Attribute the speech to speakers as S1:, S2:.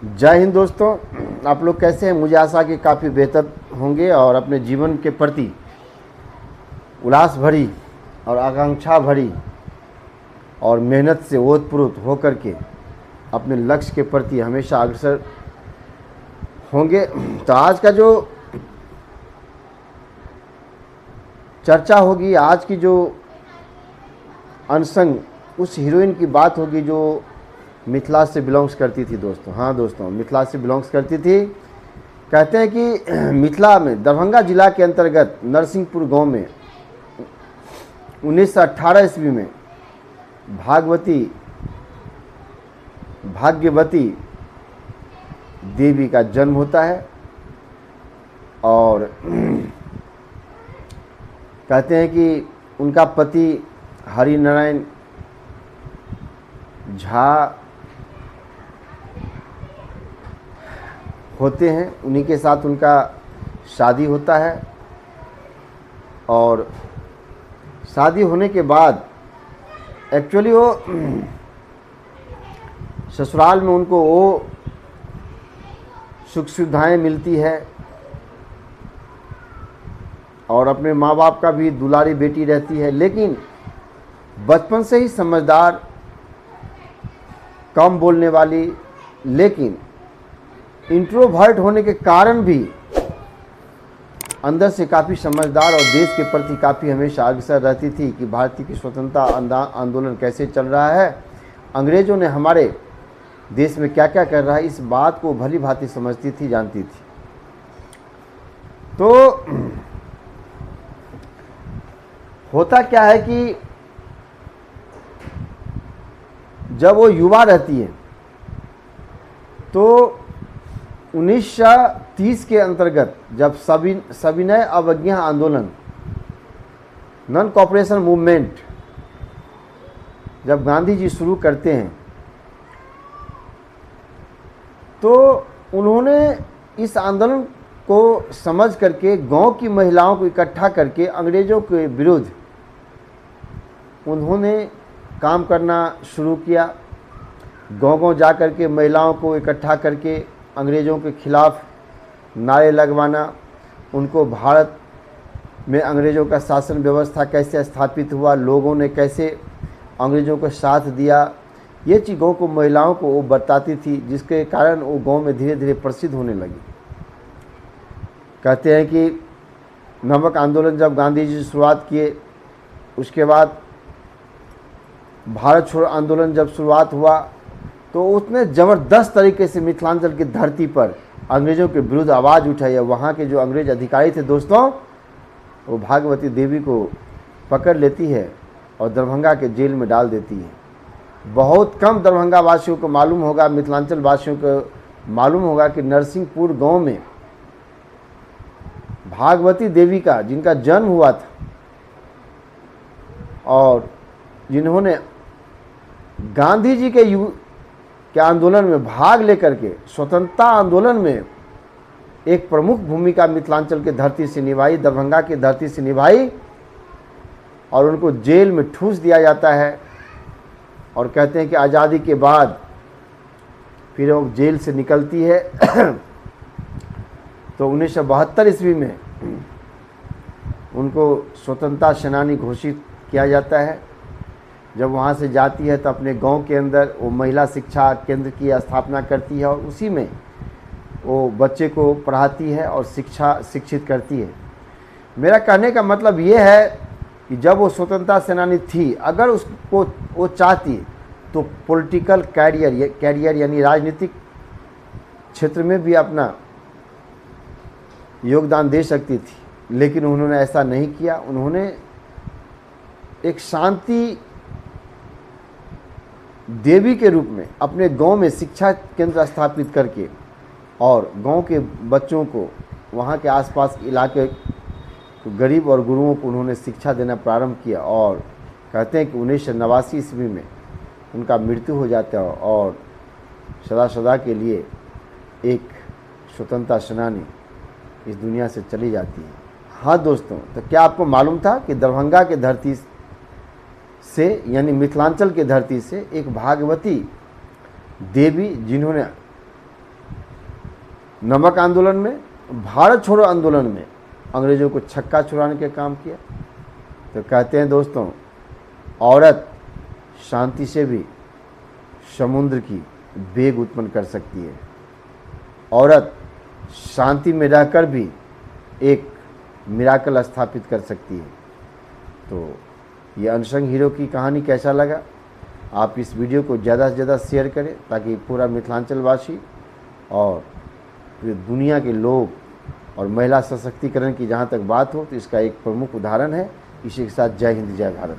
S1: जय हिंद दोस्तों। आप लोग कैसे हैं? मुझे आशा कि काफ़ी बेहतर होंगे और अपने जीवन के प्रति उल्लास भरी और आकांक्षा भरी और मेहनत से ओतप्रोत होकर के अपने लक्ष्य के प्रति हमेशा अग्रसर होंगे। तो आज का जो चर्चा होगी, आज की जो अनसंग उस हीरोइन की बात होगी जो मिथिला से बिलोंग्स करती थी दोस्तों। हाँ दोस्तों, मिथिला से बिलोंग्स करती थी। कहते हैं कि मिथिला में दरभंगा जिला के अंतर्गत नरसिंहपुर गांव में 1918 ईस्वी में भाग्यवती देवी का जन्म होता है। और कहते हैं कि उनका पति हरिनारायण झा होते हैं, उन्हीं के साथ उनका शादी होता है। और शादी होने के बाद एक्चुअली वो ससुराल में उनको वो सुख सुविधाएँ मिलती है और अपने माँ बाप का भी दुलारी बेटी रहती है, लेकिन बचपन से ही समझदार, कम बोलने वाली, लेकिन इंट्रोवर्ट होने के कारण भी अंदर से काफ़ी समझदार और देश के प्रति काफ़ी हमेशा अग्रसर रहती थी कि भारतीय की स्वतंत्रता आंदोलन कैसे चल रहा है, अंग्रेज़ों ने हमारे देश में क्या क्या कर रहा है, इस बात को भली भांति समझती थी, जानती थी। तो होता क्या है कि जब वो युवा रहती है तो 1930 के अंतर्गत जब सविनय अवज्ञा आंदोलन, नॉन कॉपरेशन मूवमेंट जब गांधी जी शुरू करते हैं तो उन्होंने इस आंदोलन को समझ करके गांव की महिलाओं को इकट्ठा करके अंग्रेज़ों के विरुद्ध उन्होंने काम करना शुरू किया। गांव-गांव जा कर के महिलाओं को इकट्ठा करके अंग्रेज़ों के खिलाफ नारे लगवाना, उनको भारत में अंग्रेज़ों का शासन व्यवस्था कैसे स्थापित हुआ, लोगों ने कैसे अंग्रेज़ों को साथ दिया, ये चीज़ गाँव को महिलाओं को वो बताती थी, जिसके कारण वो गाँव में धीरे धीरे प्रसिद्ध होने लगी। कहते हैं कि नमक आंदोलन जब गांधी जी शुरुआत किए, उसके बाद भारत छोड़ो आंदोलन जब शुरुआत हुआ तो उसने ज़बरदस्त तरीके से मिथिलांचल की धरती पर अंग्रेज़ों के विरुद्ध आवाज़ उठाई है। वहाँ के जो अंग्रेज़ अधिकारी थे दोस्तों, वो भाग्यवती देवी को पकड़ लेती है और दरभंगा के जेल में डाल देती है। बहुत कम दरभंगा वासियों को मालूम होगा, मिथिलांचल वासियों को मालूम होगा कि नरसिंहपुर गांव में भाग्यवती देवी का, जिनका जन्म हुआ था और जिन्होंने गांधी जी के आंदोलन में भाग लेकर के स्वतंत्रता आंदोलन में एक प्रमुख भूमिका मिथिलांचल के धरती से निभाई, दरभंगा की धरती से निभाई, और उनको जेल में ठूस दिया जाता है। और कहते हैं कि आज़ादी के बाद फिर वो जेल से निकलती है तो 1972 ईस्वी में उनको स्वतंत्रता सेनानी घोषित किया जाता है। जब वहाँ से जाती है तो अपने गांव के अंदर वो महिला शिक्षा केंद्र की स्थापना करती है और उसी में वो बच्चे को पढ़ाती है और शिक्षित करती है। मेरा कहने का मतलब ये है कि जब वो स्वतंत्रता सेनानी थी, अगर उसको वो चाहती तो पॉलिटिकल कैरियर यानी राजनीतिक क्षेत्र में भी अपना योगदान दे सकती थी, लेकिन उन्होंने ऐसा नहीं किया। उन्होंने एक शांति देवी के रूप में अपने गांव में शिक्षा केंद्र स्थापित करके और गांव के बच्चों को, वहां के आसपास इलाके गरीब और गुरुओं को उन्होंने शिक्षा देना प्रारंभ किया। और कहते हैं कि 1989 ईस्वी में उनका मृत्यु हो जाता है और सदा सदा के लिए एक स्वतंत्रता सेनानी इस दुनिया से चली जाती है। हाँ दोस्तों, तो क्या आपको मालूम था कि दरभंगा के धरती से यानी मिथिलांचल के धरती से एक भाग्यवती देवी, जिन्होंने नमक आंदोलन में, भारत छोड़ो आंदोलन में अंग्रेज़ों को छक्का छुड़ाने का काम किया। तो कहते हैं दोस्तों, औरत शांति से भी समुद्र की वेग उत्पन्न कर सकती है। औरत शांति में रहकर भी एक मिराकल स्थापित कर सकती है। तो ये अनसंग हीरो की कहानी कैसा लगा? आप इस वीडियो को ज़्यादा से ज़्यादा शेयर करें ताकि पूरा मिथिलांचल वासी और पूरी दुनिया के लोग और महिला सशक्तिकरण की जहाँ तक बात हो तो इसका एक प्रमुख उदाहरण है। इसी के साथ जय हिंद, जय भारत।